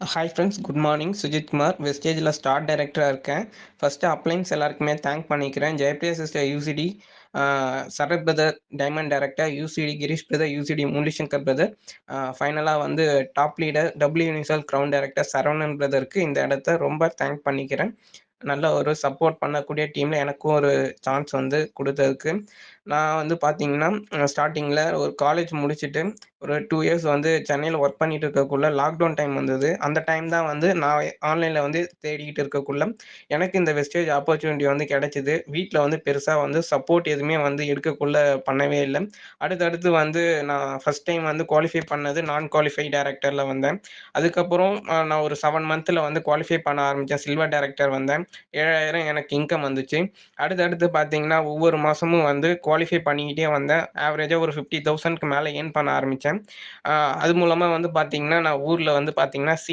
Hi friends, good morning. Sujith Kumar, வெஸ்டேஜில் star டைரக்டராக இருக்கேன். ஃபஸ்ட்டு அப்ளைன்ஸ் எல்லாருக்குமே தேங்க் பண்ணிக்கிறேன். Jayapriya sister UCD, Sarath brother diamond director, UCD Girish brother, UCD Muralishankar brother, ஃபைனலாக வந்து top leader W universal crown director Saravanan பிரதருக்கு இந்த இடத்த ரொம்ப தேங்க் பண்ணிக்கிறேன். நல்ல ஒரு சப்போர்ட் பண்ணக்கூடிய டீமில் எனக்கும் ஒரு சான்ஸ் வந்து கொடுத்ததுக்கு. நான் வந்து பார்த்தீங்கன்னா, ஸ்டார்ட்டிங்கில் ஒரு காலேஜ் முடிச்சுட்டு ஒரு 2 இயர்ஸ் வந்து சென்னையில ஒர்க் பண்ணிட்டு இருக்கக்குள்ள லாக்டவுன் டைம் வந்தது. அந்த டைம் தான் வந்து நான் ஆன்லைன்ல வந்து தேடிக்கிட்டு இருக்கக்குள்ள, எனக்கு இந்த வெஸ்டேஜ் ஆப்பர்ச்சுனிட்டி வந்து கிடைச்சது. வீட்ல வந்து பெருசா வந்து சப்போர்ட் எதுவுமே வந்து எடுக்கக்குள்ள பண்ணவே இல்ல. அடுத்தடுத்து வந்து நான் ஃபர்ஸ்ட் டைம் வந்து குவாலிஃபை பண்ணது நான் குவாலிஃபை டைரக்டர்ல வந்தேன். அதுக்கப்புறம் நான் ஒரு 7 மந்த்ல வந்து குவாலிஃபை பண்ண ஆரம்பிச்சேன். சில்வர் டைரக்டர் வந்தேன். 7,000 எனக்கு இன்கம் வந்துச்சு. அடுத்தடுத்து பார்த்தீங்கன்னா, ஒவ்வொரு மாசமும் வந்து குவாலிஃபை பண்ணிக்கிட்டே வந்தேன். ஆவரேஜா ஒரு 50,000க்கு மேல ஏர்ன் பண்ண ஆரம்பிச்சேன். அ அது மூலமா வந்து பார்த்தீங்கன்னா, நான் ஊர்ல வந்து பார்த்தீங்கன்னா